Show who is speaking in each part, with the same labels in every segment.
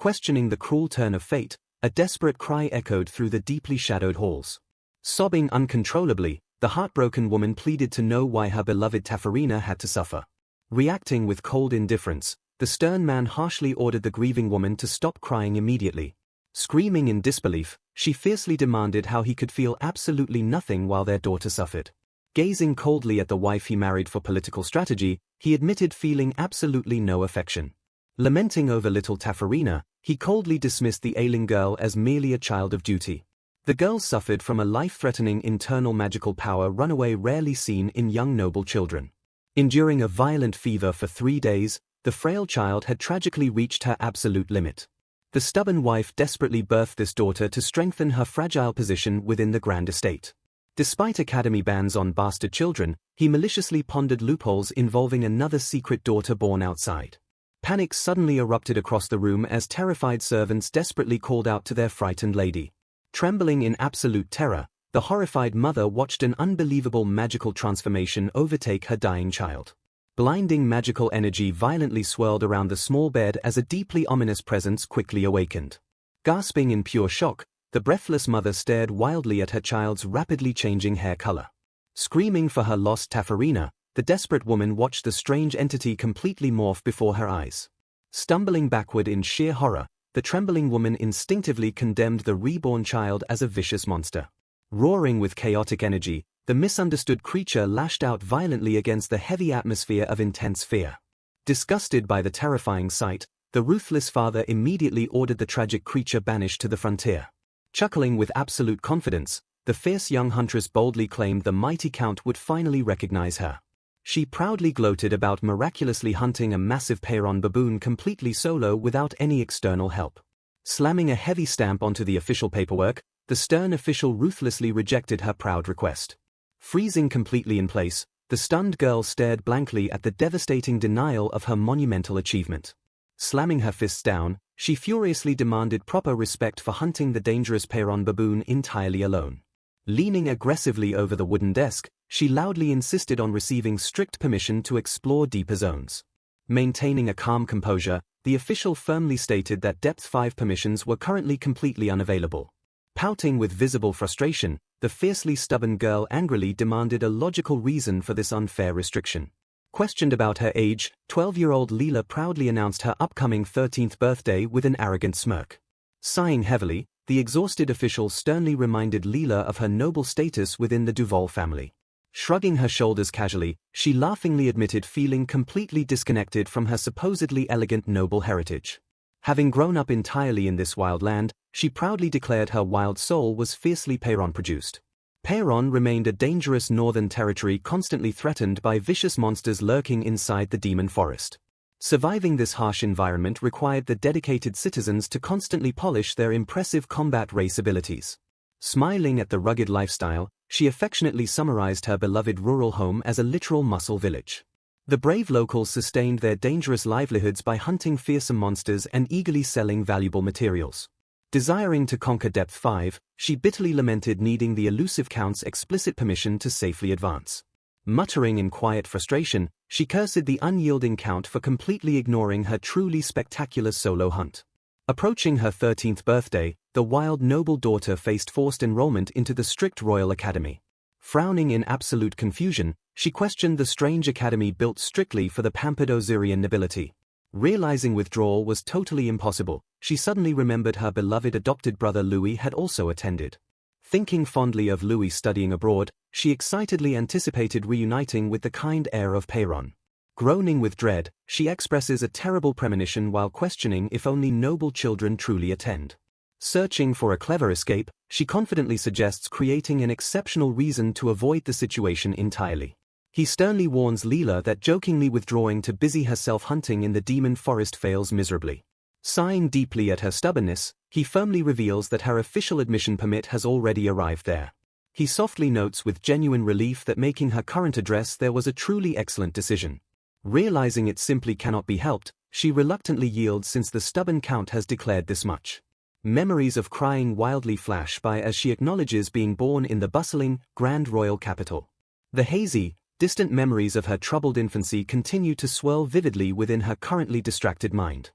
Speaker 1: Questioning the cruel turn of fate, a desperate cry echoed through the deeply shadowed halls. Sobbing uncontrollably, the heartbroken woman pleaded to know why her beloved Tafarina had to suffer. Reacting with cold indifference, the stern man harshly ordered the grieving woman to stop crying immediately. Screaming in disbelief, she fiercely demanded how he could feel absolutely nothing while their daughter suffered. Gazing coldly at the wife he married for political strategy, he admitted feeling absolutely no affection. Lamenting over little Tafarina, he coldly dismissed the ailing girl as merely a child of duty. The girl suffered from a life-threatening internal magical power runaway rarely seen in young noble children. Enduring a violent fever for 3 days, the frail child had tragically reached her absolute limit. The stubborn wife desperately birthed this daughter to strengthen her fragile position within the grand estate. Despite academy bans on bastard children, he maliciously pondered loopholes involving another secret daughter born outside. Panic suddenly erupted across the room as terrified servants desperately called out to their frightened lady. Trembling in absolute terror, the horrified mother watched an unbelievable magical transformation overtake her dying child. Blinding magical energy violently swirled around the small bed as a deeply ominous presence quickly awakened. Gasping in pure shock, the breathless mother stared wildly at her child's rapidly changing hair color. Screaming for her lost Tafarina, the desperate woman watched the strange entity completely morph before her eyes. Stumbling backward in sheer horror, the trembling woman instinctively condemned the reborn child as a vicious monster. Roaring with chaotic energy, the misunderstood creature lashed out violently against the heavy atmosphere of intense fear. Disgusted by the terrifying sight, the ruthless father immediately ordered the tragic creature banished to the frontier. Chuckling with absolute confidence, the fierce young huntress boldly claimed the mighty count would finally recognize her. She proudly gloated about miraculously hunting a massive Peyron baboon completely solo without any external help. Slamming a heavy stamp onto the official paperwork, the stern official ruthlessly rejected her proud request. Freezing completely in place, the stunned girl stared blankly at the devastating denial of her monumental achievement. Slamming her fists down, she furiously demanded proper respect for hunting the dangerous Peyron baboon entirely alone. Leaning aggressively over the wooden desk, she loudly insisted on receiving strict permission to explore deeper zones. Maintaining a calm composure, the official firmly stated that Depth 5 permissions were currently completely unavailable. Pouting with visible frustration, the fiercely stubborn girl angrily demanded a logical reason for this unfair restriction. Questioned about her age, 12-year-old Leela proudly announced her upcoming 13th birthday with an arrogant smirk. Sighing heavily, the exhausted official sternly reminded Leela of her noble status within the Duval family. Shrugging her shoulders casually, she laughingly admitted feeling completely disconnected from her supposedly elegant noble heritage. Having grown up entirely in this wild land, she proudly declared her wild soul was fiercely Peyron-produced. Peyron remained a dangerous northern territory constantly threatened by vicious monsters lurking inside the demon forest. Surviving this harsh environment required the dedicated citizens to constantly polish their impressive combat race abilities. Smiling at the rugged lifestyle, she affectionately summarized her beloved rural home as a literal muscle village. The brave locals sustained their dangerous livelihoods by hunting fearsome monsters and eagerly selling valuable materials. Desiring to conquer Depth 5, she bitterly lamented needing the elusive Count's explicit permission to safely advance. Muttering in quiet frustration, she cursed the unyielding Count for completely ignoring her truly spectacular solo hunt. Approaching her 13th birthday, the wild noble daughter faced forced enrollment into the strict royal academy. Frowning in absolute confusion, she questioned the strange academy built strictly for the pampered Osirian nobility. Realizing withdrawal was totally impossible, she suddenly remembered her beloved adopted brother Louis had also attended. Thinking fondly of Louis studying abroad, she excitedly anticipated reuniting with the kind heir of Peyron. Groaning with dread, she expresses a terrible premonition while questioning if only noble children truly attend. Searching for a clever escape, she confidently suggests creating an exceptional reason to avoid the situation entirely. He sternly warns Leela that jokingly withdrawing to busy herself hunting in the demon forest fails miserably. Sighing deeply at her stubbornness, he firmly reveals that her official admission permit has already arrived there. He softly notes with genuine relief that making her current address there was a truly excellent decision. Realizing it simply cannot be helped, she reluctantly yields since the stubborn Count has declared this much. Memories of crying wildly flash by as she acknowledges being born in the bustling, grand royal capital. The hazy, distant memories of her troubled infancy continue to swirl vividly within her currently distracted mind.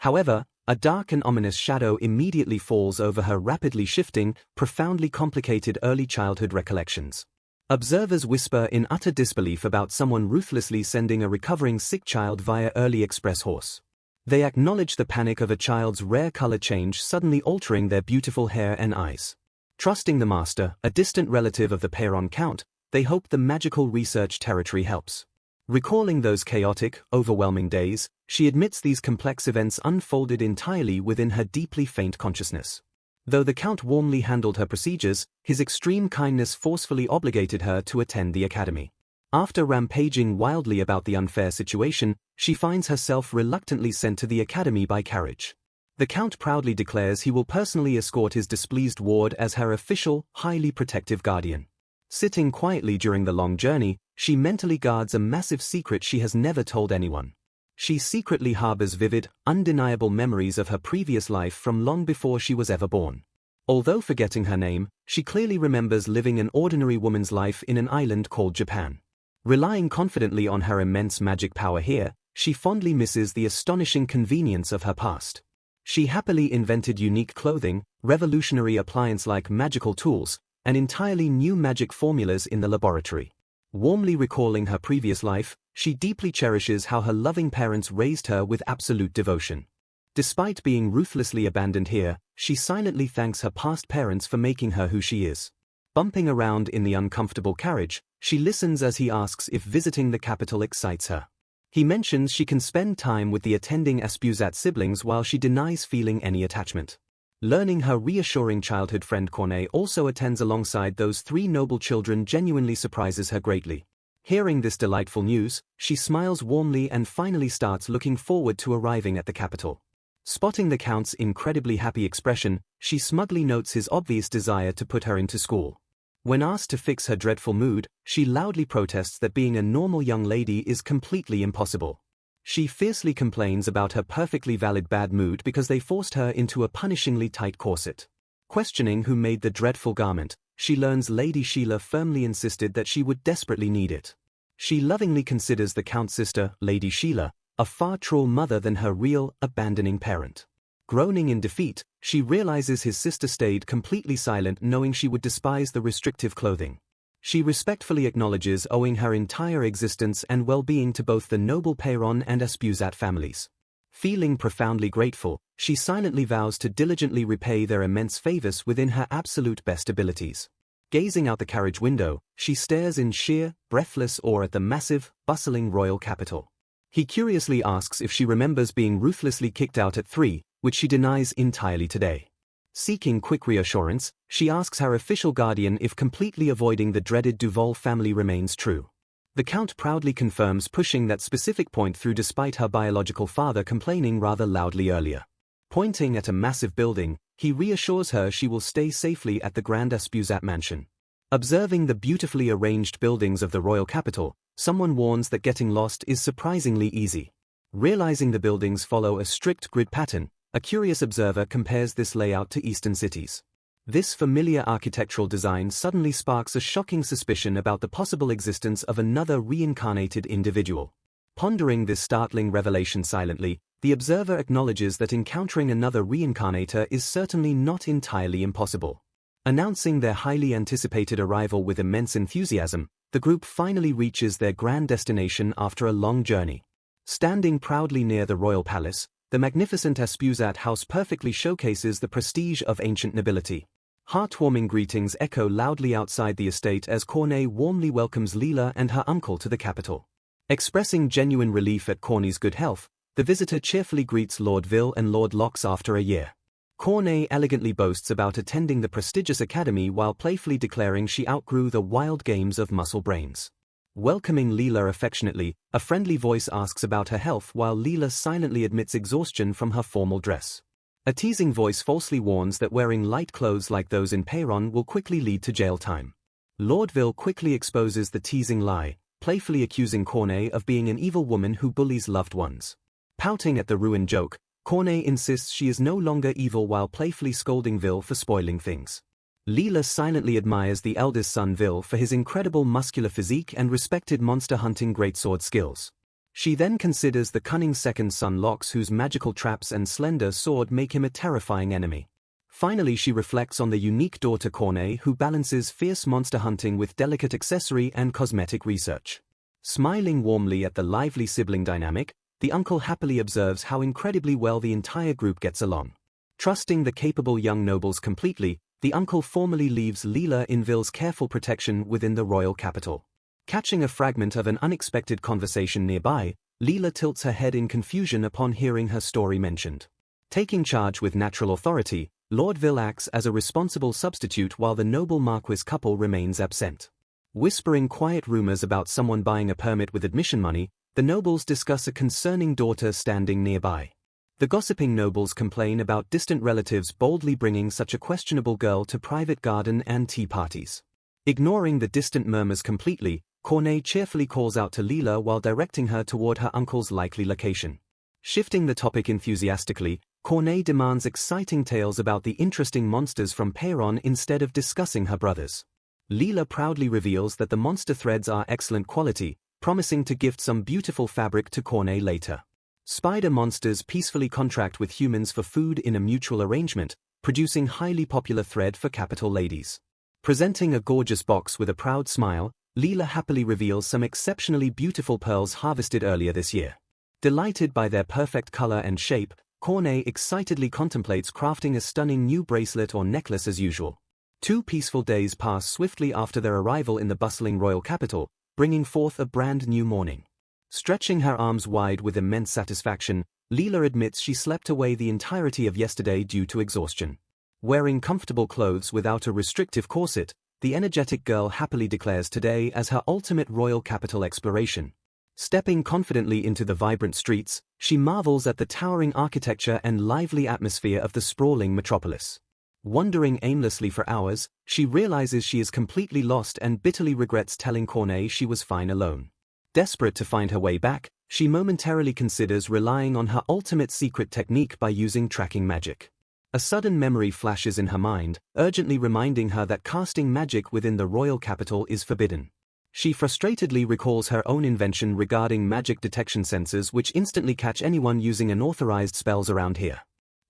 Speaker 1: However, A dark and ominous shadow immediately falls over her rapidly shifting, profoundly complicated early childhood recollections. Observers whisper in utter disbelief about someone ruthlessly sending a recovering sick child via early express horse. They acknowledge the panic of a child's rare color change suddenly altering their beautiful hair and eyes. Trusting the master, a distant relative of the Peyron Count, they hope the magical research territory helps. Recalling those chaotic, overwhelming days, she admits these complex events unfolded entirely within her deeply faint consciousness. Though the Count warmly handled her procedures, his extreme kindness forcefully obligated her to attend the academy. After rampaging wildly about the unfair situation, she finds herself reluctantly sent to the academy by carriage. The Count proudly declares he will personally escort his displeased ward as her official, highly protective guardian. Sitting quietly during the long journey, she mentally guards a massive secret she has never told anyone. She secretly harbors vivid, undeniable memories of her previous life from long before she was ever born. Although forgetting her name, she clearly remembers living an ordinary woman's life in an island called Japan. Relying confidently on her immense magic power here, she fondly misses the astonishing convenience of her past. She happily invented unique clothing, revolutionary appliance-like magical tools, and entirely new magic formulas in the laboratory. Warmly recalling her previous life, she deeply cherishes how her loving parents raised her with absolute devotion. Despite being ruthlessly abandoned here, she silently thanks her past parents for making her who she is. Bumping around in the uncomfortable carriage, she listens as he asks if visiting the capital excites her. He mentions she can spend time with the attending Aspuzat siblings while she denies feeling any attachment. Learning her reassuring childhood friend Cornet also attends alongside those three noble children genuinely surprises her greatly. Hearing this delightful news, she smiles warmly and finally starts looking forward to arriving at the capital. Spotting the Count's incredibly happy expression, she smugly notes his obvious desire to put her into school. When asked to fix her dreadful mood, she loudly protests that being a normal young lady is completely impossible. She fiercely complains about her perfectly valid bad mood because they forced her into a punishingly tight corset. Questioning who made the dreadful garment, she learns Lady Sheila firmly insisted that she would desperately need it. She lovingly considers the Count's sister, Lady Sheila, a far truer mother than her real, abandoning parent. Groaning in defeat, she realizes his sister stayed completely silent knowing she would despise the restrictive clothing. She respectfully acknowledges owing her entire existence and well-being to both the noble Peyron and Aspuzat families. Feeling profoundly grateful, she silently vows to diligently repay their immense favors within her absolute best abilities. Gazing out the carriage window, she stares in sheer, breathless awe at the massive, bustling royal capital. He curiously asks if she remembers being ruthlessly kicked out at 3, which she denies entirely today. Seeking quick reassurance, she asks her official guardian if completely avoiding the dreaded Duval family remains true. The Count proudly confirms pushing that specific point through despite her biological father complaining rather loudly earlier. Pointing at a massive building, he reassures her she will stay safely at the Grand Aspuzat mansion. Observing the beautifully arranged buildings of the royal capital, someone warns that getting lost is surprisingly easy. Realizing the buildings follow a strict grid pattern, a curious observer compares this layout to Eastern cities. This familiar architectural design suddenly sparks a shocking suspicion about the possible existence of another reincarnated individual. Pondering this startling revelation silently, the observer acknowledges that encountering another reincarnator is certainly not entirely impossible. Announcing their highly anticipated arrival with immense enthusiasm, the group finally reaches their grand destination after a long journey. Standing proudly near the royal palace, the magnificent Aspuzat house perfectly showcases the prestige of ancient nobility. Heartwarming greetings echo loudly outside the estate as Cornet warmly welcomes Leela and her uncle to the capital. Expressing genuine relief at Corney's good health, the visitor cheerfully greets Lord Ville and Lord Locks after a year. Cornet elegantly boasts about attending the prestigious academy while playfully declaring she outgrew the wild games of muscle brains. Welcoming Leela affectionately, a friendly voice asks about her health while Leela silently admits exhaustion from her formal dress. A teasing voice falsely warns that wearing light clothes like those in Peyron will quickly lead to jail time. Lord Ville quickly exposes the teasing lie, playfully accusing Cornet of being an evil woman who bullies loved ones. Pouting at the ruined joke, Cornet insists she is no longer evil while playfully scolding Ville for spoiling things. Leela silently admires the eldest son Ville for his incredible muscular physique and respected monster hunting greatsword skills. She then considers the cunning second son Locks, whose magical traps and slender sword make him a terrifying enemy. Finally, she reflects on the unique daughter Cornet, who balances fierce monster hunting with delicate accessory and cosmetic research. Smiling warmly at the lively sibling dynamic, the uncle happily observes how incredibly well the entire group gets along. Trusting the capable young nobles completely, the uncle formally leaves Leela in Ville's careful protection within the royal capital. Catching a fragment of an unexpected conversation nearby, Leela tilts her head in confusion upon hearing her story mentioned. Taking charge with natural authority, Lord Ville acts as a responsible substitute while the noble Marquis couple remains absent. Whispering quiet rumors about someone buying a permit with admission money, the nobles discuss a concerning daughter standing nearby. The gossiping nobles complain about distant relatives boldly bringing such a questionable girl to private garden and tea parties. Ignoring the distant murmurs completely, Cornet cheerfully calls out to Leela while directing her toward her uncle's likely location. Shifting the topic enthusiastically, Cornet demands exciting tales about the interesting monsters from Peyron instead of discussing her brothers. Leela proudly reveals that the monster threads are excellent quality, promising to gift some beautiful fabric to Cornet later. Spider monsters peacefully contract with humans for food in a mutual arrangement, producing highly popular thread for capital ladies. Presenting a gorgeous box with a proud smile, Leela happily reveals some exceptionally beautiful pearls harvested earlier this year. Delighted by their perfect color and shape, Cornet excitedly contemplates crafting a stunning new bracelet or necklace as usual. 2 peaceful days pass swiftly after their arrival in the bustling royal capital, bringing forth a brand new morning. Stretching her arms wide with immense satisfaction, Leela admits she slept away the entirety of yesterday due to exhaustion. Wearing comfortable clothes without a restrictive corset, the energetic girl happily declares today as her ultimate royal capital exploration. Stepping confidently into the vibrant streets, she marvels at the towering architecture and lively atmosphere of the sprawling metropolis. Wandering aimlessly for hours, she realizes she is completely lost and bitterly regrets telling Cornet she was fine alone. Desperate to find her way back, she momentarily considers relying on her ultimate secret technique by using tracking magic. A sudden memory flashes in her mind, urgently reminding her that casting magic within the royal capital is forbidden. She frustratedly recalls her own invention regarding magic detection sensors which instantly catch anyone using unauthorized spells around here.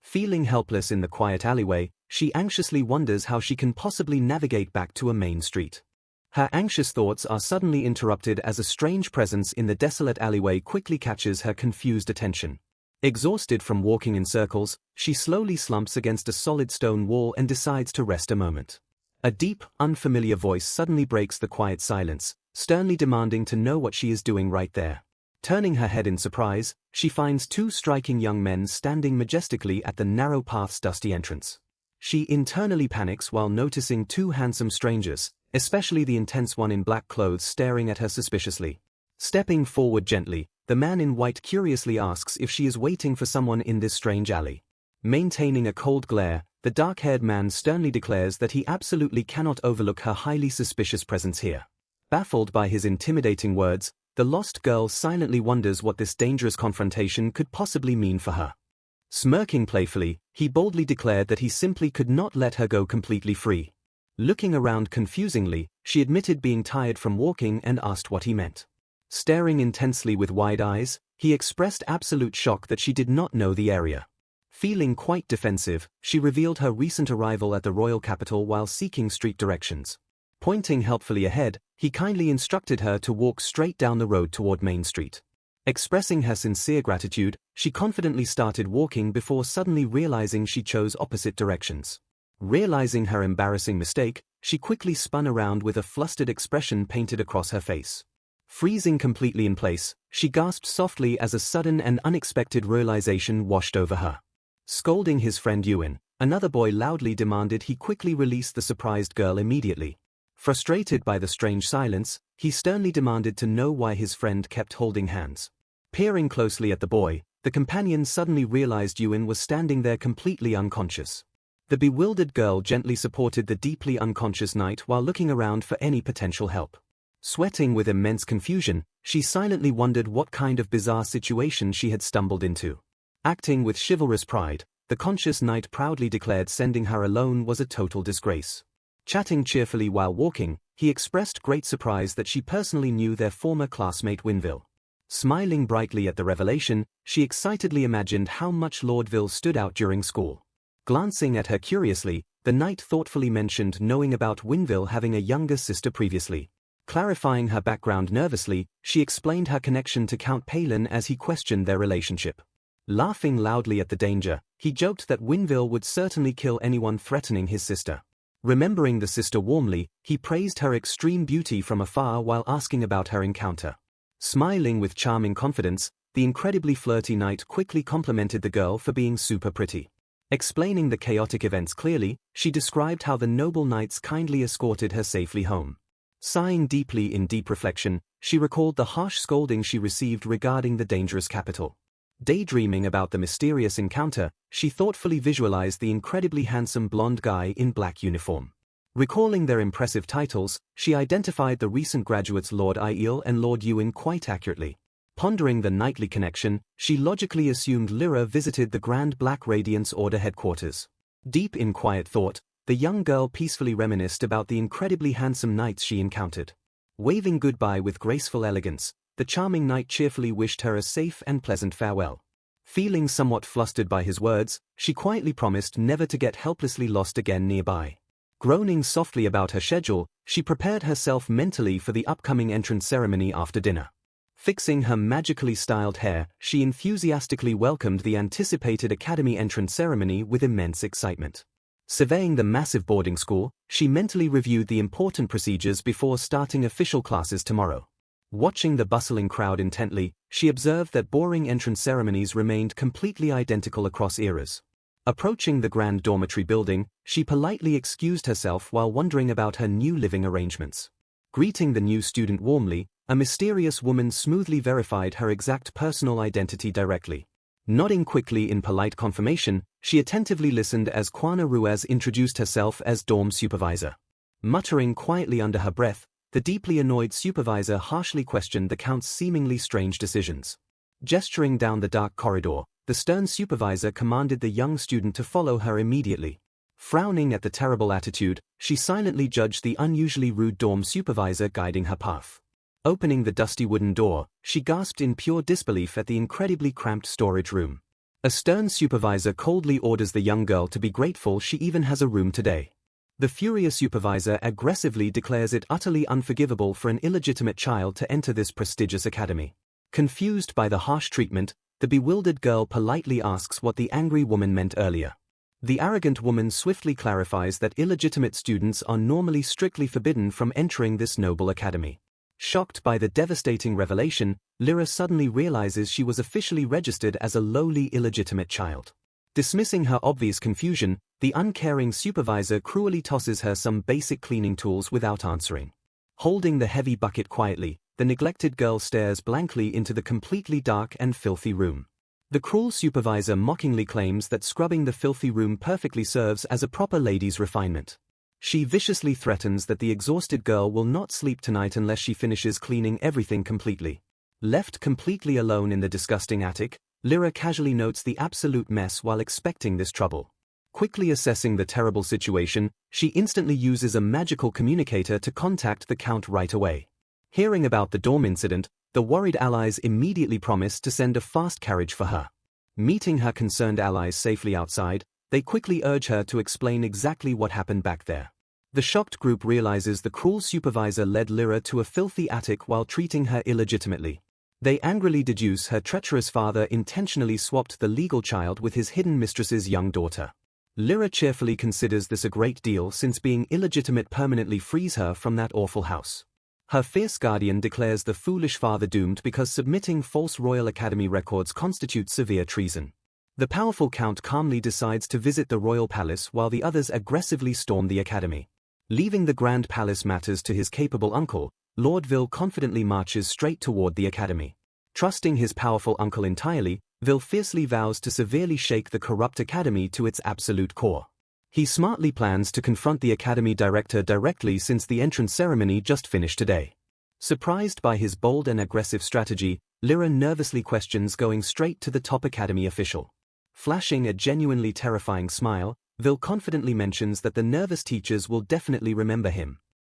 Speaker 1: Feeling helpless in the quiet alleyway, she anxiously wonders how she can possibly navigate back to a main street. Her anxious thoughts are suddenly interrupted as a strange presence in the desolate alleyway quickly catches her confused attention. Exhausted from walking in circles, she slowly slumps against a solid stone wall and decides to rest a moment. A deep, unfamiliar voice suddenly breaks the quiet silence, sternly demanding to know what she is doing right there. Turning her head in surprise, she finds 2 striking young men standing majestically at the narrow path's dusty entrance. She internally panics while noticing 2 handsome strangers, especially the intense one in black clothes staring at her suspiciously. Stepping forward gently, the man in white curiously asks if she is waiting for someone in this strange alley. Maintaining a cold glare, the dark-haired man sternly declares that he absolutely cannot overlook her highly suspicious presence here. Baffled by his intimidating words, the lost girl silently wonders what this dangerous confrontation could possibly mean for her. Smirking playfully, he boldly declared that he simply could not let her go completely free. Looking around confusingly, she admitted being tired from walking and asked what he meant. Staring intensely with wide eyes, he expressed absolute shock that she did not know the area. Feeling quite defensive, she revealed her recent arrival at the royal capital while seeking street directions. Pointing helpfully ahead, he kindly instructed her to walk straight down the road toward Main Street. Expressing her sincere gratitude, she confidently started walking before suddenly realizing she chose opposite directions. Realizing her embarrassing mistake, she quickly spun around with a flustered expression painted across her face. Freezing completely in place, she gasped softly as a sudden and unexpected realization washed over her. Scolding his friend Ewan, another boy loudly demanded he quickly release the surprised girl immediately. Frustrated by the strange silence, he sternly demanded to know why his friend kept holding hands. Peering closely at the boy, the companion suddenly realized Ewan was standing there completely unconscious. The bewildered girl gently supported the deeply unconscious knight while looking around for any potential help. Sweating with immense confusion, she silently wondered what kind of bizarre situation she had stumbled into. Acting with chivalrous pride, the conscious knight proudly declared sending her alone was a total disgrace. Chatting cheerfully while walking, he expressed great surprise that she personally knew their former classmate Winville. Smiling brightly at the revelation, she excitedly imagined how much Lord Vil stood out during school. Glancing at her curiously, the knight thoughtfully mentioned knowing about Winville having a younger sister previously. Clarifying her background nervously, she explained her connection to Count Palin as he questioned their relationship. Laughing loudly at the danger, he joked that Winville would certainly kill anyone threatening his sister. Remembering the sister warmly, he praised her extreme beauty from afar while asking about her encounter. Smiling with charming confidence, the incredibly flirty knight quickly complimented the girl for being super pretty. Explaining the chaotic events clearly, she described how the noble knights kindly escorted her safely home. Sighing deeply in deep reflection, she recalled the harsh scolding she received regarding the dangerous capital. Daydreaming about the mysterious encounter, she thoughtfully visualized the incredibly handsome blonde guy in black uniform. Recalling their impressive titles, she identified the recent graduates Lord Aiel and Lord Ewan quite accurately. Pondering the knightly connection, she logically assumed Lyra visited the Grand Black Radiance Order headquarters. Deep in quiet thought, the young girl peacefully reminisced about the incredibly handsome knights she encountered. Waving goodbye with graceful elegance, the charming knight cheerfully wished her a safe and pleasant farewell. Feeling somewhat flustered by his words, she quietly promised never to get helplessly lost again nearby. Groaning softly about her schedule, she prepared herself mentally for the upcoming entrance ceremony after dinner. Fixing her magically styled hair, she enthusiastically welcomed the anticipated academy entrance ceremony with immense excitement. Surveying the massive boarding school, she mentally reviewed the important procedures before starting official classes tomorrow. Watching the bustling crowd intently, she observed that boring entrance ceremonies remained completely identical across eras. Approaching the grand dormitory building, she politely excused herself while wondering about her new living arrangements. Greeting the new student warmly, a mysterious woman smoothly verified her exact personal identity directly. Nodding quickly in polite confirmation, she attentively listened as Kwana Ruiz introduced herself as dorm supervisor. Muttering quietly under her breath, the deeply annoyed supervisor harshly questioned the count's seemingly strange decisions. Gesturing down the dark corridor, the stern supervisor commanded the young student to follow her immediately. Frowning at the terrible attitude, she silently judged the unusually rude dorm supervisor guiding her path. Opening the dusty wooden door, she gasped in pure disbelief at the incredibly cramped storage room. A stern supervisor coldly orders the young girl to be grateful she even has a room today. The furious supervisor aggressively declares it utterly unforgivable for an illegitimate child to enter this prestigious academy. Confused by the harsh treatment, the bewildered girl politely asks what the angry woman meant earlier. The arrogant woman swiftly clarifies that illegitimate students are normally strictly forbidden from entering this noble academy. Shocked by the devastating revelation, Lyra suddenly realizes she was officially registered as a lowly illegitimate child. Dismissing her obvious confusion, the uncaring supervisor cruelly tosses her some basic cleaning tools without answering. Holding the heavy bucket quietly, the neglected girl stares blankly into the completely dark and filthy room. The cruel supervisor mockingly claims that scrubbing the filthy room perfectly serves as a proper lady's refinement. She viciously threatens that the exhausted girl will not sleep tonight unless she finishes cleaning everything completely. Left completely alone in the disgusting attic, Lyra casually notes the absolute mess while expecting this trouble. Quickly assessing the terrible situation, she instantly uses a magical communicator to contact the Count right away. Hearing about the dorm incident, the worried allies immediately promise to send a fast carriage for her. Meeting her concerned allies safely outside, they quickly urge her to explain exactly what happened back there. The shocked group realizes the cruel supervisor led Lyra to a filthy attic while treating her illegitimately. They angrily deduce her treacherous father intentionally swapped the legal child with his hidden mistress's young daughter. Lyra cheerfully considers this a great deal since being illegitimate permanently frees her from that awful house. Her fierce guardian declares the foolish father doomed because submitting false Royal Academy records constitutes severe treason. The powerful Count calmly decides to visit the royal palace while the others aggressively storm the academy. Leaving the Grand Palace matters to his capable uncle, Lord Vil confidently marches straight toward the academy. Trusting his powerful uncle entirely, Vil fiercely vows to severely shake the corrupt academy to its absolute core. He smartly plans to confront the academy director directly since the entrance ceremony just finished today. Surprised by his bold and aggressive strategy, Lyra nervously questions going straight to the top academy official. Flashing a genuinely terrifying smile, Vil confidently mentions that the nervous teachers will definitely remember him.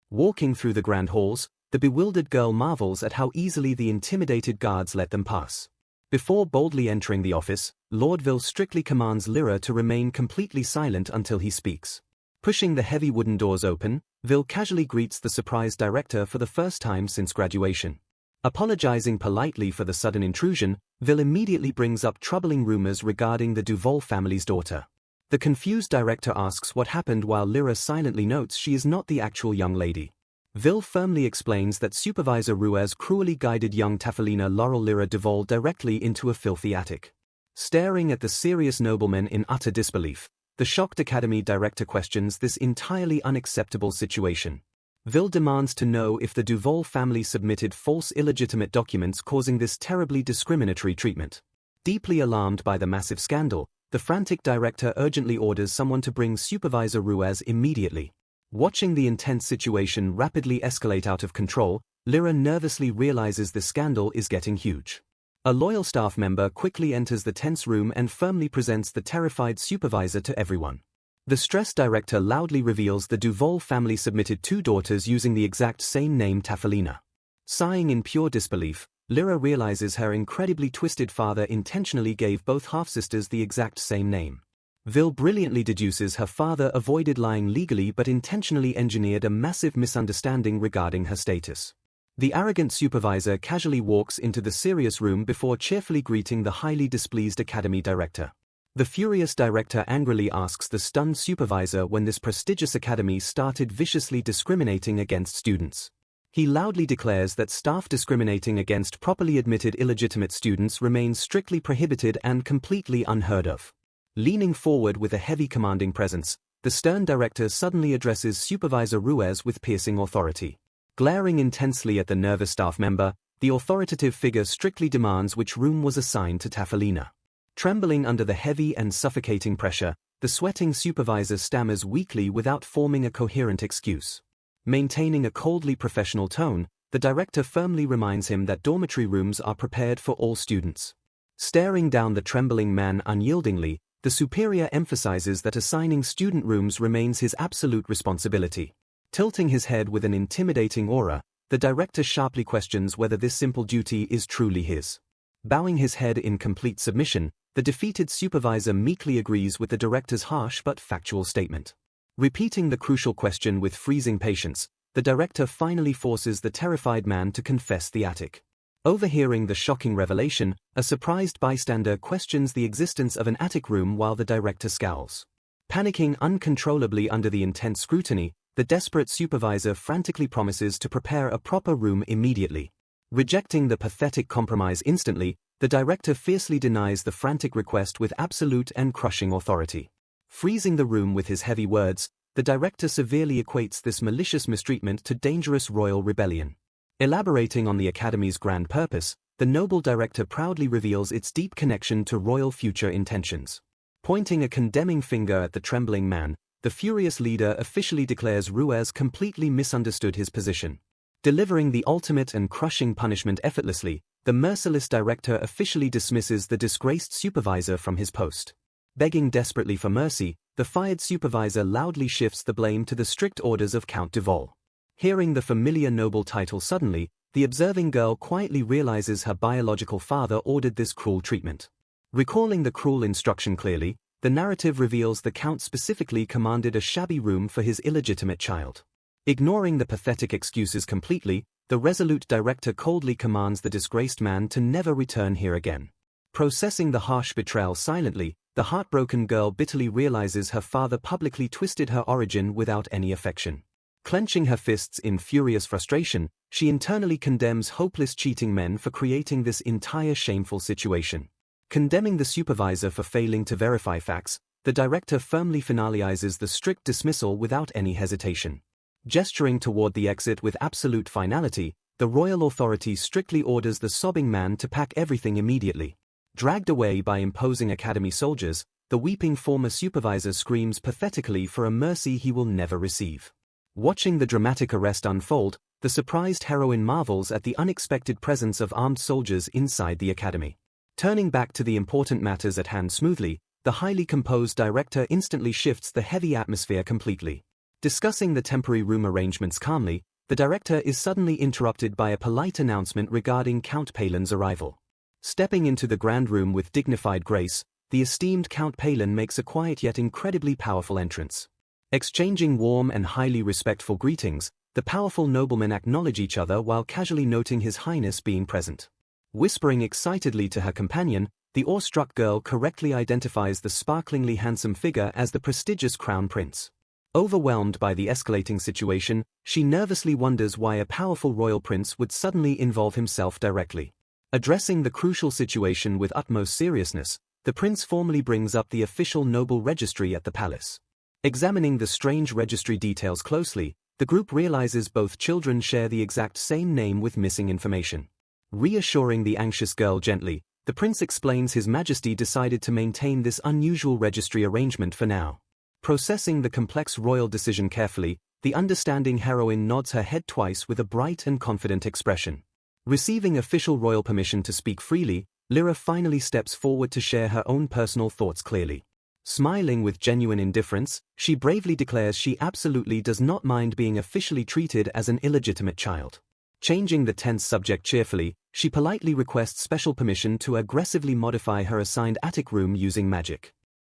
Speaker 1: Walking through the grand halls, The bewildered girl marvels at how easily the intimidated guards let them pass. Before boldly entering the office, Lord Vil strictly commands Lyra to remain completely silent until he speaks. Pushing the heavy wooden doors open, Vil casually greets the surprised director for the first time since graduation. Apologizing politely for the sudden intrusion, Vil immediately brings up troubling rumors regarding the Duval family's daughter. The confused director asks what happened while Lyra silently notes she is not the actual young lady. Vil firmly explains that Supervisor Ruiz cruelly guided young Tafilina Laurel Lyra Duval directly into a filthy attic. Staring at the serious nobleman in utter disbelief, the shocked Academy director questions this entirely unacceptable situation. Vil demands to know if the Duval family submitted false illegitimate documents causing this terribly discriminatory treatment. Deeply alarmed by the massive scandal, the frantic director urgently orders someone to bring Supervisor Ruiz immediately. Watching the intense situation rapidly escalate out of control, Lyra nervously realizes the scandal is getting huge. A loyal staff member quickly enters the tense room and firmly presents the terrified supervisor to everyone. The stressed director loudly reveals the Duval family submitted 2 daughters using the exact same name Tafilina. Sighing in pure disbelief, Lyra realizes her incredibly twisted father intentionally gave both half-sisters the exact same name. Vil brilliantly deduces her father avoided lying legally but intentionally engineered a massive misunderstanding regarding her status. The arrogant supervisor casually walks into the serious room before cheerfully greeting the highly displeased academy director. The furious director angrily asks the stunned supervisor when this prestigious academy started viciously discriminating against students. He loudly declares that staff discriminating against properly admitted illegitimate students remains strictly prohibited and completely unheard of. Leaning forward with a heavy commanding presence, the stern director suddenly addresses Supervisor Ruiz with piercing authority. Glaring intensely at the nervous staff member, the authoritative figure strictly demands which room was assigned to Tafilina. Trembling under the heavy and suffocating pressure, the sweating supervisor stammers weakly without forming a coherent excuse. Maintaining a coldly professional tone, the director firmly reminds him that dormitory rooms are prepared for all students. Staring down the trembling man unyieldingly, the superior emphasizes that assigning student rooms remains his absolute responsibility. Tilting his head with an intimidating aura, the director sharply questions whether this simple duty is truly his. Bowing his head in complete submission, the defeated supervisor meekly agrees with the director's harsh but factual statement. Repeating the crucial question with freezing patience, the director finally forces the terrified man to confess the attic. Overhearing the shocking revelation, a surprised bystander questions the existence of an attic room while the director scowls. Panicking uncontrollably under the intense scrutiny, the desperate supervisor frantically promises to prepare a proper room immediately. Rejecting the pathetic compromise instantly, the director fiercely denies the frantic request with absolute and crushing authority. Freezing the room with his heavy words, the director severely equates this malicious mistreatment to dangerous royal rebellion. Elaborating on the Academy's grand purpose, the noble director proudly reveals its deep connection to royal future intentions. Pointing a condemning finger at the trembling man, the furious leader officially declares Ruiz completely misunderstood his position. Delivering the ultimate and crushing punishment effortlessly, the merciless director officially dismisses the disgraced supervisor from his post. Begging desperately for mercy, the fired supervisor loudly shifts the blame to the strict orders of Count Duval. Hearing the familiar noble title suddenly, the observing girl quietly realizes her biological father ordered this cruel treatment. Recalling the cruel instruction clearly, the narrative reveals the Count specifically commanded a shabby room for his illegitimate child. Ignoring the pathetic excuses completely, the resolute director coldly commands the disgraced man to never return here again. Processing the harsh betrayal silently, the heartbroken girl bitterly realizes her father publicly twisted her origin without any affection. Clenching her fists in furious frustration, she internally condemns hopeless cheating men for creating this entire shameful situation. Condemning the supervisor for failing to verify facts, the director firmly finalizes the strict dismissal without any hesitation. Gesturing toward the exit with absolute finality, the royal authority strictly orders the sobbing man to pack everything immediately. Dragged away by imposing academy soldiers, the weeping former supervisor screams pathetically for a mercy he will never receive. Watching the dramatic arrest unfold, the surprised heroine marvels at the unexpected presence of armed soldiers inside the academy. Turning back to the important matters at hand smoothly, the highly composed director instantly shifts the heavy atmosphere completely. Discussing the temporary room arrangements calmly, the director is suddenly interrupted by a polite announcement regarding Count Palin's arrival. Stepping into the grand room with dignified grace, the esteemed Count Palin makes a quiet yet incredibly powerful entrance. Exchanging warm and highly respectful greetings, the powerful noblemen acknowledge each other while casually noting His Highness being present. Whispering excitedly to her companion, the awestruck girl correctly identifies the sparklingly handsome figure as the prestigious crown prince. Overwhelmed by the escalating situation, she nervously wonders why a powerful royal prince would suddenly involve himself directly. Addressing the crucial situation with utmost seriousness, the prince formally brings up the official noble registry at the palace. Examining the strange registry details closely, the group realizes both children share the exact same name with missing information. Reassuring the anxious girl gently, the prince explains His Majesty decided to maintain this unusual registry arrangement for now. Processing the complex royal decision carefully, the understanding heroine nods her head twice with a bright and confident expression. Receiving official royal permission to speak freely, Lyra finally steps forward to share her own personal thoughts clearly. Smiling with genuine indifference, she bravely declares she absolutely does not mind being officially treated as an illegitimate child. Changing the tense subject cheerfully, she politely requests special permission to aggressively modify her assigned attic room using magic.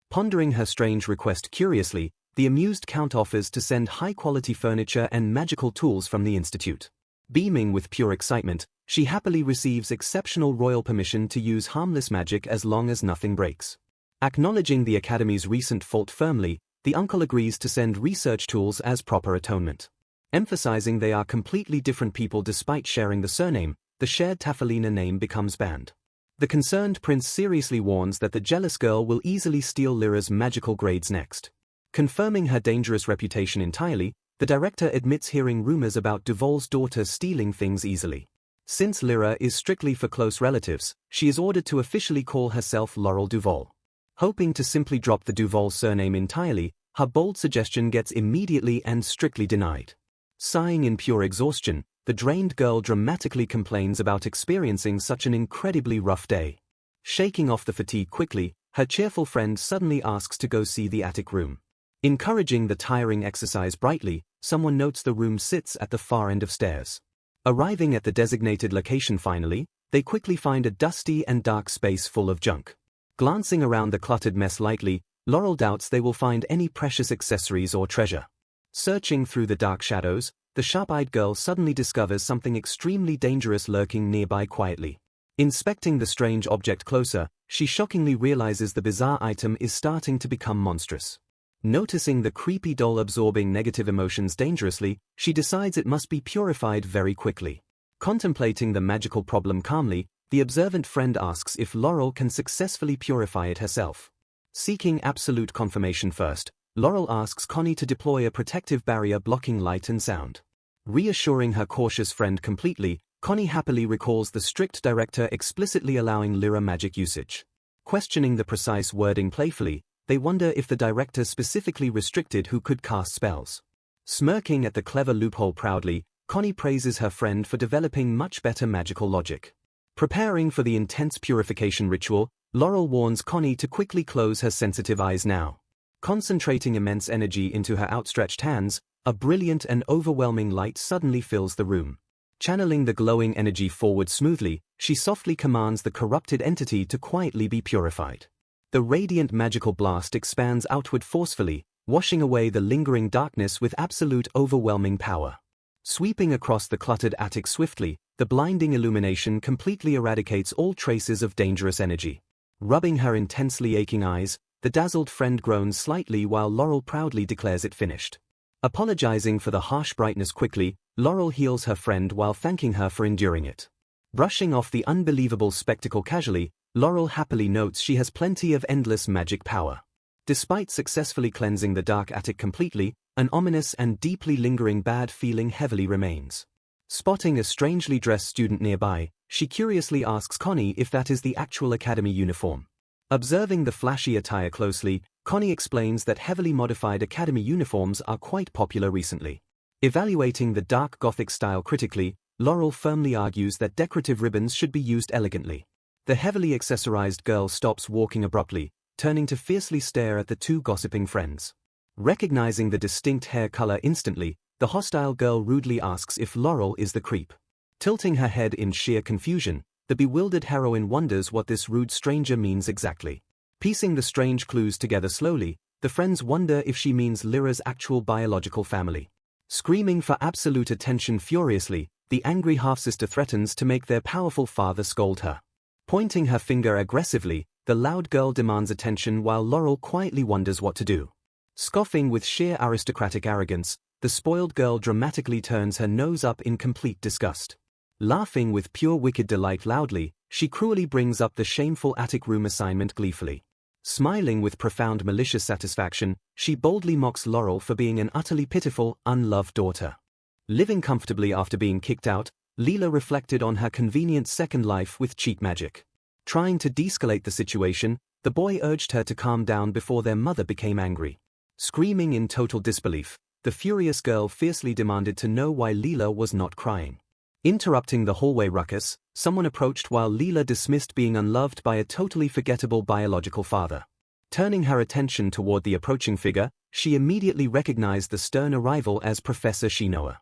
Speaker 1: Pondering her strange request curiously, the amused Count offers to send high-quality furniture and magical tools from the institute. Beaming with pure excitement, she happily receives exceptional royal permission to use harmless magic as long as nothing breaks. Acknowledging the Academy's recent fault firmly, the uncle agrees to send research tools as proper atonement. Emphasizing they are completely different people despite sharing the surname, the shared Tafalina name becomes banned. The concerned prince seriously warns that the jealous girl will easily steal Lyra's magical grades next. Confirming her dangerous reputation entirely, the director admits hearing rumors about Duval's daughter stealing things easily. Since Lyra is strictly for close relatives, she is ordered to officially call herself Laurel Duval. Hoping to simply drop the Duval surname entirely, her bold suggestion gets immediately and strictly denied. Sighing in pure exhaustion, the drained girl dramatically complains about experiencing such an incredibly rough day. Shaking off the fatigue quickly, her cheerful friend suddenly asks to go see the attic room. Encouraging the tiring exercise brightly, someone notes the room sits at the far end of stairs. Arriving at the designated location finally, they quickly find a dusty and dark space full of junk. Glancing around the cluttered mess lightly, Laurel doubts they will find any precious accessories or treasure. Searching through the dark shadows, the sharp-eyed girl suddenly discovers something extremely dangerous lurking nearby quietly. Inspecting the strange object closer, she shockingly realizes the bizarre item is starting to become monstrous. Noticing the creepy doll absorbing negative emotions dangerously, she decides it must be purified very quickly. Contemplating the magical problem calmly, the observant friend asks if Laurel can successfully purify it herself. Seeking absolute confirmation first, Laurel asks Connie to deploy a protective barrier blocking light and sound. Reassuring her cautious friend completely, Connie happily recalls the strict director explicitly allowing Lyra magic usage. Questioning the precise wording playfully, they wonder if the director specifically restricted who could cast spells. Smirking at the clever loophole proudly, Connie praises her friend for developing much better magical logic. Preparing for the intense purification ritual, Laurel warns Connie to quickly close her sensitive eyes now. Concentrating immense energy into her outstretched hands, a brilliant and overwhelming light suddenly fills the room. Channeling the glowing energy forward smoothly, she softly commands the corrupted entity to quietly be purified. The radiant magical blast expands outward forcefully, washing away the lingering darkness with absolute overwhelming power. Sweeping across the cluttered attic swiftly, the blinding illumination completely eradicates all traces of dangerous energy. Rubbing her intensely aching eyes, the dazzled friend groans slightly while Laurel proudly declares it finished. Apologizing for the harsh brightness quickly, Laurel heals her friend while thanking her for enduring it. Brushing off the unbelievable spectacle casually, Laurel happily notes she has plenty of endless magic power. Despite successfully cleansing the dark attic completely, an ominous and deeply lingering bad feeling heavily remains. Spotting a strangely dressed student nearby, she curiously asks Connie if that is the actual academy uniform. Observing the flashy attire closely, Connie explains that heavily modified academy uniforms are quite popular recently. Evaluating the dark Gothic style critically, Laurel firmly argues that decorative ribbons should be used elegantly. The heavily accessorized girl stops walking abruptly, turning to fiercely stare at the two gossiping friends. Recognizing the distinct hair color instantly, the hostile girl rudely asks if Laurel is the creep. Tilting her head in sheer confusion, the bewildered heroine wonders what this rude stranger means exactly. Piecing the strange clues together slowly, the friends wonder if she means Lyra's actual biological family. Screaming for absolute attention furiously, the angry half-sister threatens to make their powerful father scold her. Pointing her finger aggressively, the loud girl demands attention while Laurel quietly wonders what to do. Scoffing with sheer aristocratic arrogance, the spoiled girl dramatically turns her nose up in complete disgust. Laughing with pure wicked delight loudly, she cruelly brings up the shameful attic room assignment gleefully. Smiling with profound malicious satisfaction, she boldly mocks Laurel for being an utterly pitiful, unloved daughter. Living comfortably after being kicked out, Leela reflected on her convenient second life with cheat magic. Trying to de-escalate the situation, the boy urged her to calm down before their mother became angry. Screaming in total disbelief, the furious girl fiercely demanded to know why Leela was not crying. Interrupting the hallway ruckus, someone approached while Leela dismissed being unloved by a totally forgettable biological father. Turning her attention toward the approaching figure, she immediately recognized the stern arrival as Professor Shinoa.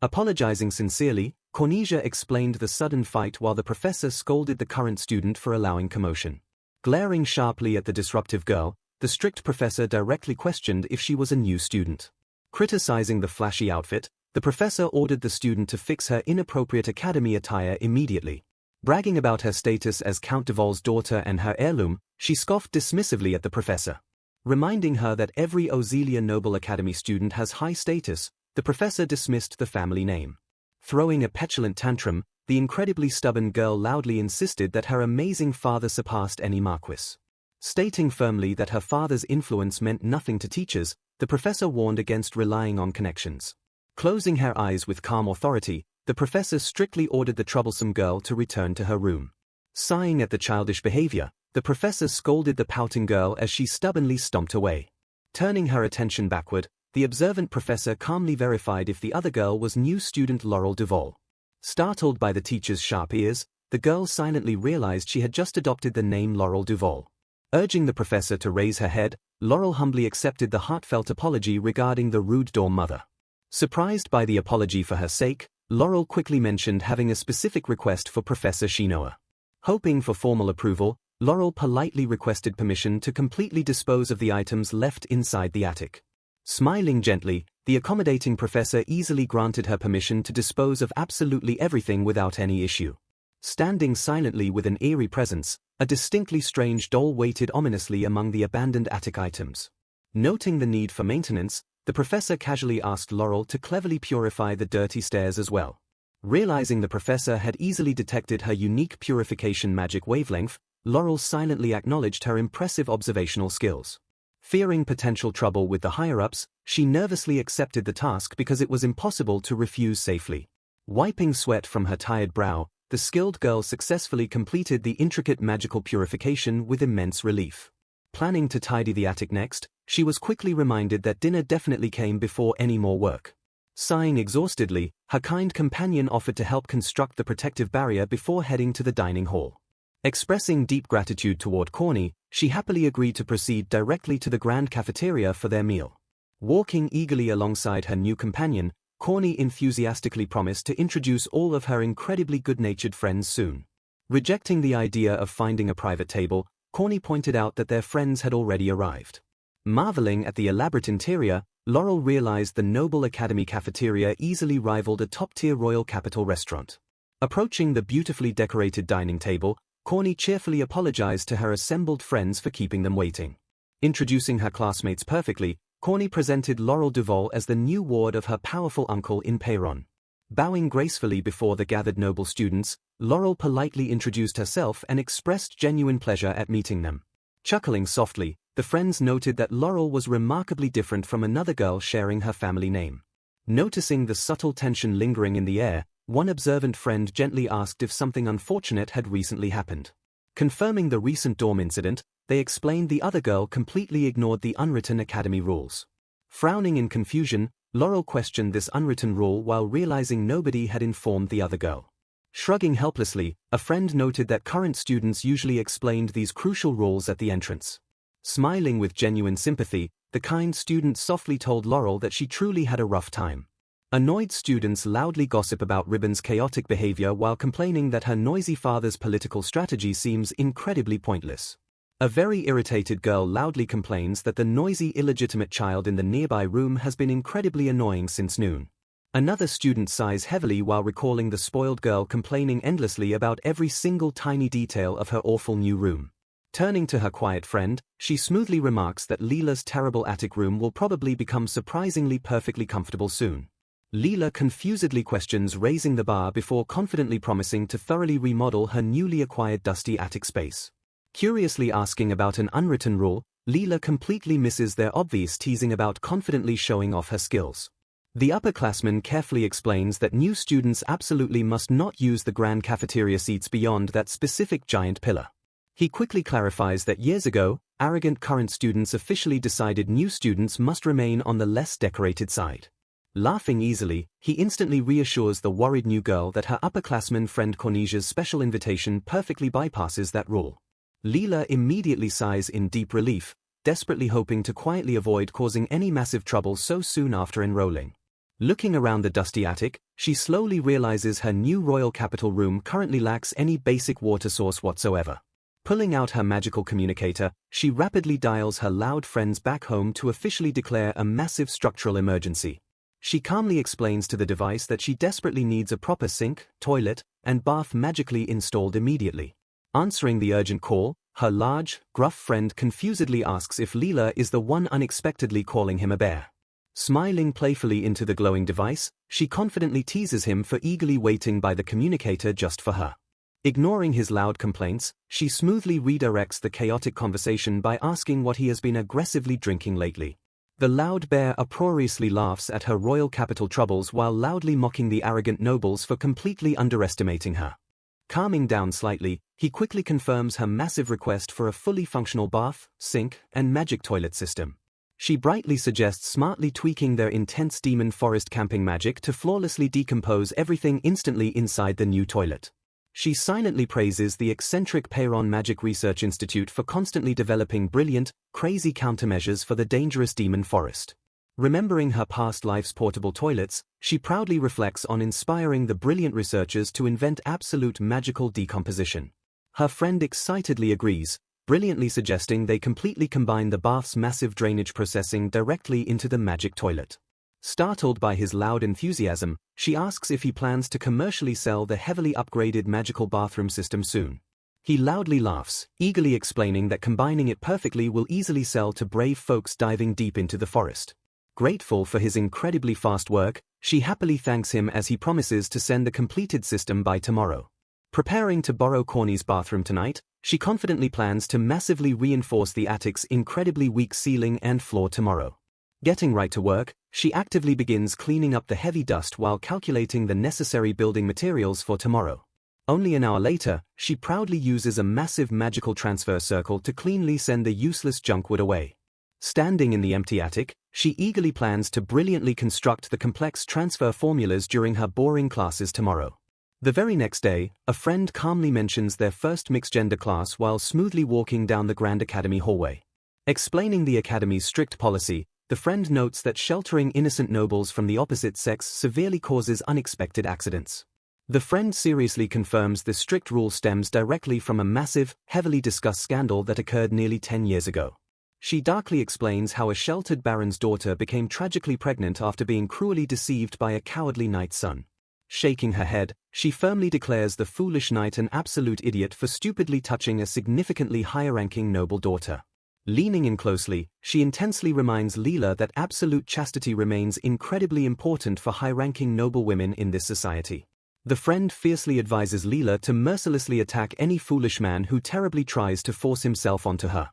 Speaker 1: Apologizing sincerely, Cornesia explained the sudden fight while the professor scolded the current student for allowing commotion. Glaring sharply at the disruptive girl, the strict professor directly questioned if she was a new student. Criticizing the flashy outfit, the professor ordered the student to fix her inappropriate academy attire immediately. Bragging about her status as Count Duval's daughter and her heirloom, she scoffed dismissively at the professor. Reminding her that every Ozelia Noble Academy student has high status, the professor dismissed the family name. Throwing a petulant tantrum, the incredibly stubborn girl loudly insisted that her amazing father surpassed any marquis. Stating firmly that her father's influence meant nothing to teachers, the professor warned against relying on connections. Closing her eyes with calm authority, the professor strictly ordered the troublesome girl to return to her room. Sighing at the childish behavior, the professor scolded the pouting girl as she stubbornly stomped away. Turning her attention backward, the observant professor calmly verified if the other girl was new student Laurel Duval. Startled by the teacher's sharp ears, the girl silently realized she had just adopted the name Laurel Duval. Urging the professor to raise her head, Laurel humbly accepted the heartfelt apology regarding the rude dorm mother. Surprised by the apology for her sake, Laurel quickly mentioned having a specific request for Professor Shinoa. Hoping for formal approval, Laurel politely requested permission to completely dispose of the items left inside the attic. Smiling gently, the accommodating professor easily granted her permission to dispose of absolutely everything without any issue. Standing silently with an eerie presence, a distinctly strange doll waited ominously among the abandoned attic items. Noting the need for maintenance, the professor casually asked Laurel to cleverly purify the dirty stairs as well. Realizing the professor had easily detected her unique purification magic wavelength, Laurel silently acknowledged her impressive observational skills. Fearing potential trouble with the higher-ups, she nervously accepted the task because it was impossible to refuse safely. Wiping sweat from her tired brow, the skilled girl successfully completed the intricate magical purification with immense relief. Planning to tidy the attic next, she was quickly reminded that dinner definitely came before any more work. Sighing exhaustedly, her kind companion offered to help construct the protective barrier before heading to the dining hall. Expressing deep gratitude toward Corny, she happily agreed to proceed directly to the grand cafeteria for their meal. Walking eagerly alongside her new companion, Corny enthusiastically promised to introduce all of her incredibly good-natured friends soon. Rejecting the idea of finding a private table, Corny pointed out that their friends had already arrived. Marveling at the elaborate interior, Laurel realized the Noble Academy cafeteria easily rivaled a top-tier Royal Capital restaurant. Approaching the beautifully decorated dining table, Corny cheerfully apologized to her assembled friends for keeping them waiting. Introducing her classmates perfectly, Corny presented Laurel Duval as the new ward of her powerful uncle in Peyron. Bowing gracefully before the gathered noble students, Laurel politely introduced herself and expressed genuine pleasure at meeting them. Chuckling softly, the friends noted that Laurel was remarkably different from another girl sharing her family name. Noticing the subtle tension lingering in the air, one observant friend gently asked if something unfortunate had recently happened. Confirming the recent dorm incident, they explained the other girl completely ignored the unwritten academy rules. Frowning in confusion, Laurel questioned this unwritten rule while realizing nobody had informed the other girl. Shrugging helplessly, a friend noted that current students usually explained these crucial rules at the entrance. Smiling with genuine sympathy, the kind student softly told Laurel that she truly had a rough time. Annoyed students loudly gossip about Ribbon's chaotic behavior while complaining that her noisy father's political strategy seems incredibly pointless. A very irritated girl loudly complains that the noisy illegitimate child in the nearby room has been incredibly annoying since noon. Another student sighs heavily while recalling the spoiled girl complaining endlessly about every single tiny detail of her awful new room. Turning to her quiet friend, she smoothly remarks that Leela's terrible attic room will probably become surprisingly perfectly comfortable soon. Leela confusedly questions raising the bar before confidently promising to thoroughly remodel her newly acquired dusty attic space. Curiously asking about an unwritten rule, Leela completely misses their obvious teasing about confidently showing off her skills. The upperclassman carefully explains that new students absolutely must not use the grand cafeteria seats beyond that specific giant pillar. He quickly clarifies that years ago, arrogant current students officially decided new students must remain on the less decorated side. Laughing easily, he instantly reassures the worried new girl that her upperclassman friend Cornesia's special invitation perfectly bypasses that rule. Leela immediately sighs in deep relief, desperately hoping to quietly avoid causing any massive trouble so soon after enrolling. Looking around the dusty attic, she slowly realizes her new royal capital room currently lacks any basic water source whatsoever. Pulling out her magical communicator, she rapidly dials her loud friends back home to officially declare a massive structural emergency. She calmly explains to the device that she desperately needs a proper sink, toilet, and bath magically installed immediately. Answering the urgent call, her large, gruff friend confusedly asks if Leela is the one unexpectedly calling him a bear. Smiling playfully into the glowing device, she confidently teases him for eagerly waiting by the communicator just for her. Ignoring his loud complaints, she smoothly redirects the chaotic conversation by asking what he has been aggressively drinking lately. The loud bear uproariously laughs at her royal capital troubles while loudly mocking the arrogant nobles for completely underestimating her. Calming down slightly, he quickly confirms her massive request for a fully functional bath, sink, and magic toilet system. She brightly suggests smartly tweaking their intense demon forest camping magic to flawlessly decompose everything instantly inside the new toilet. She silently praises the eccentric Peyron Magic Research Institute for constantly developing brilliant, crazy countermeasures for the dangerous demon forest. Remembering her past life's portable toilets, she proudly reflects on inspiring the brilliant researchers to invent absolute magical decomposition. Her friend excitedly agrees, brilliantly suggesting they completely combine the bath's massive drainage processing directly into the magic toilet. Startled by his loud enthusiasm, she asks if he plans to commercially sell the heavily upgraded magical bathroom system soon. He loudly laughs, eagerly explaining that combining it perfectly will easily sell to brave folks diving deep into the forest. Grateful for his incredibly fast work, she happily thanks him as he promises to send the completed system by tomorrow. Preparing to borrow Corny's bathroom tonight, she confidently plans to massively reinforce the attic's incredibly weak ceiling and floor tomorrow. Getting right to work, she actively begins cleaning up the heavy dust while calculating the necessary building materials for tomorrow. Only an hour later, she proudly uses a massive magical transfer circle to cleanly send the useless junkwood away. Standing in the empty attic, she eagerly plans to brilliantly construct the complex transfer formulas during her boring classes tomorrow. The very next day, a friend calmly mentions their first mixed-gender class while smoothly walking down the Grand Academy hallway. Explaining the Academy's strict policy, the friend notes that sheltering innocent nobles from the opposite sex severely causes unexpected accidents. The friend seriously confirms the strict rule stems directly from a massive, heavily discussed scandal that occurred nearly 10 years ago. She darkly explains how a sheltered baron's daughter became tragically pregnant after being cruelly deceived by a cowardly knight's son. Shaking her head, she firmly declares the foolish knight an absolute idiot for stupidly touching a significantly higher-ranking noble daughter. Leaning in closely, she intensely reminds Leela that absolute chastity remains incredibly important for high-ranking noble women in this society. The friend fiercely advises Leela to mercilessly attack any foolish man who terribly tries to force himself onto her.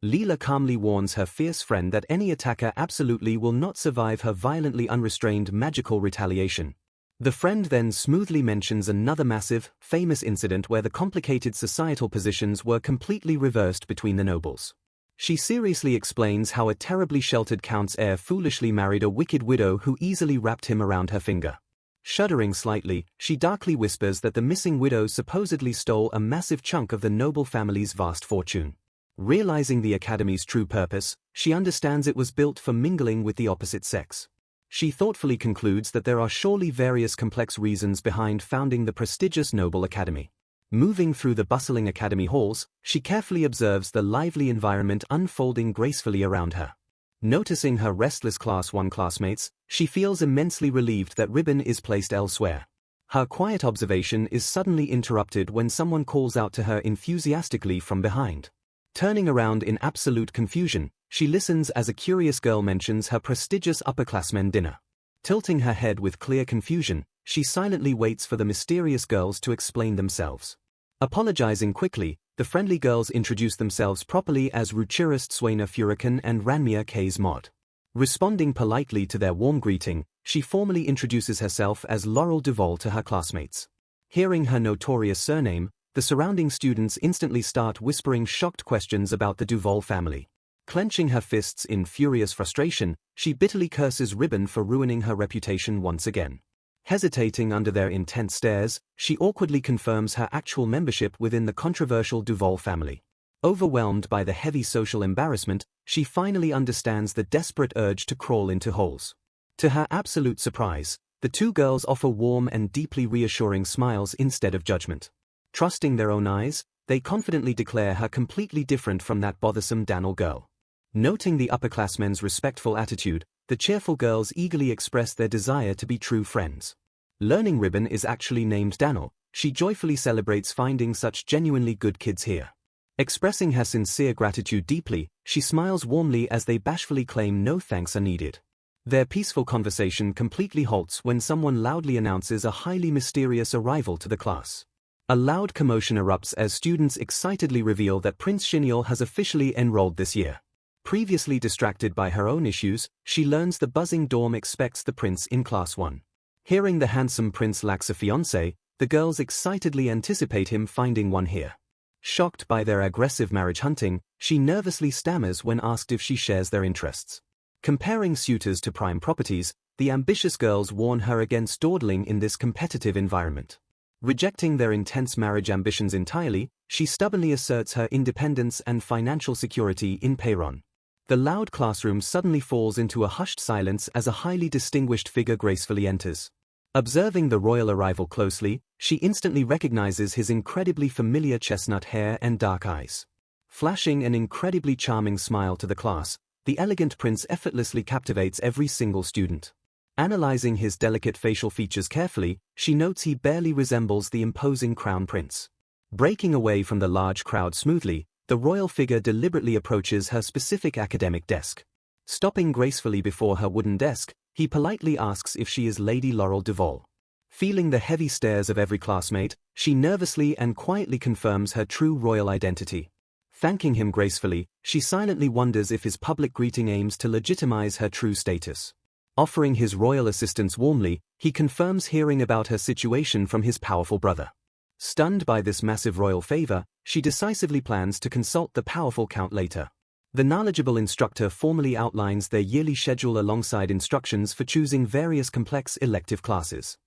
Speaker 1: Leela calmly warns her fierce friend that any attacker absolutely will not survive her violently unrestrained magical retaliation. The friend then smoothly mentions another massive, famous incident where the complicated societal positions were completely reversed between the nobles. She seriously explains how a terribly sheltered count's heir foolishly married a wicked widow who easily wrapped him around her finger. Shuddering slightly, she darkly whispers that the missing widow supposedly stole a massive chunk of the noble family's vast fortune. Realizing the Academy's true purpose, she understands it was built for mingling with the opposite sex. she thoughtfully concludes that there are surely various complex reasons behind founding the prestigious Noble Academy. Moving through the bustling academy halls, she carefully observes the lively environment unfolding gracefully around her. Noticing her restless Class 1 classmates, she feels immensely relieved that Ribbon is placed elsewhere. Her quiet observation is suddenly interrupted when someone calls out to her enthusiastically from behind. Turning around in absolute confusion, she listens as a curious girl mentions her prestigious upperclassmen dinner. Tilting her head with clear confusion, she silently waits for the mysterious girls to explain themselves. Apologizing quickly, the friendly girls introduce themselves properly as Ruchirist Swaina Furican and Ranmir K's Mod. Responding politely to their warm greeting, she formally introduces herself as Laurel Duval to her classmates. Hearing her notorious surname, the surrounding students instantly start whispering shocked questions about the Duval family. Clenching her fists in furious frustration, she bitterly curses Ribbon for ruining her reputation once again. Hesitating under their intense stares, she awkwardly confirms her actual membership within the controversial Duval family. Overwhelmed by the heavy social embarrassment, she finally understands the desperate urge to crawl into holes. To her absolute surprise, the two girls offer warm and deeply reassuring smiles instead of judgment. Trusting their own eyes, they confidently declare her completely different from that bothersome Daniel girl. Noting the upperclassmen's respectful attitude, the cheerful girls eagerly express their desire to be true friends. Learning Ribbon is actually named Daniel, she joyfully celebrates finding such genuinely good kids here. Expressing her sincere gratitude deeply, she smiles warmly as they bashfully claim no thanks are needed. Their peaceful conversation completely halts when someone loudly announces a highly mysterious arrival to the class. A loud commotion erupts as students excitedly reveal that Prince Xinial has officially enrolled this year. Previously distracted by her own issues, she learns the buzzing dorm expects the prince in Class 1. Hearing the handsome prince lacks a fiancé, the girls excitedly anticipate him finding one here. Shocked by their aggressive marriage hunting, she nervously stammers when asked if she shares their interests. Comparing suitors to prime properties, the ambitious girls warn her against dawdling in this competitive environment. Rejecting their intense marriage ambitions entirely, she stubbornly asserts her independence and financial security in Peyron. The loud classroom suddenly falls into a hushed silence as a highly distinguished figure gracefully enters. Observing the royal arrival closely, she instantly recognizes his incredibly familiar chestnut hair and dark eyes. Flashing an incredibly charming smile to the class, the elegant prince effortlessly captivates every single student. Analyzing his delicate facial features carefully, she notes he barely resembles the imposing crown prince. Breaking away from the large crowd smoothly, the royal figure deliberately approaches her specific academic desk. Stopping gracefully before her wooden desk, he politely asks if she is Lady Laurel Duval. Feeling the heavy stares of every classmate, she nervously and quietly confirms her true royal identity. Thanking him gracefully, she silently wonders if his public greeting aims to legitimize her true status. Offering his royal assistance warmly, he confirms hearing about her situation from his powerful brother. Stunned by this massive royal favor, she decisively plans to consult the powerful count later. The knowledgeable instructor formally outlines their yearly schedule alongside instructions for choosing various complex elective classes.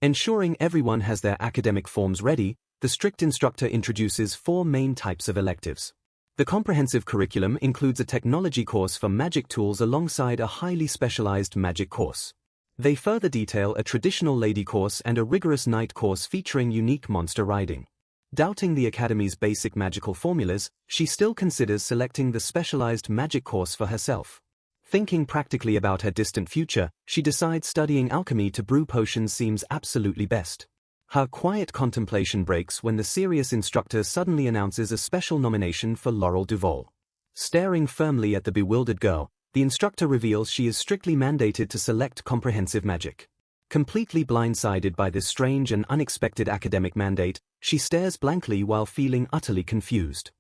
Speaker 1: Ensuring everyone has their academic forms ready, the strict instructor introduces 4 main types of electives. The comprehensive curriculum includes a technology course for magic tools alongside a highly specialized magic course. They further detail a traditional lady course and a rigorous knight course featuring unique monster riding. Doubting the Academy's basic magical formulas, she still considers selecting the specialized magic course for herself. Thinking practically about her distant future, she decides studying alchemy to brew potions seems absolutely best. Her quiet contemplation breaks when the serious instructor suddenly announces a special nomination for Laurel Duval. Staring firmly at the bewildered girl, the instructor reveals she is strictly mandated to select comprehensive magic. Completely blindsided by this strange and unexpected academic mandate, she stares blankly while feeling utterly confused.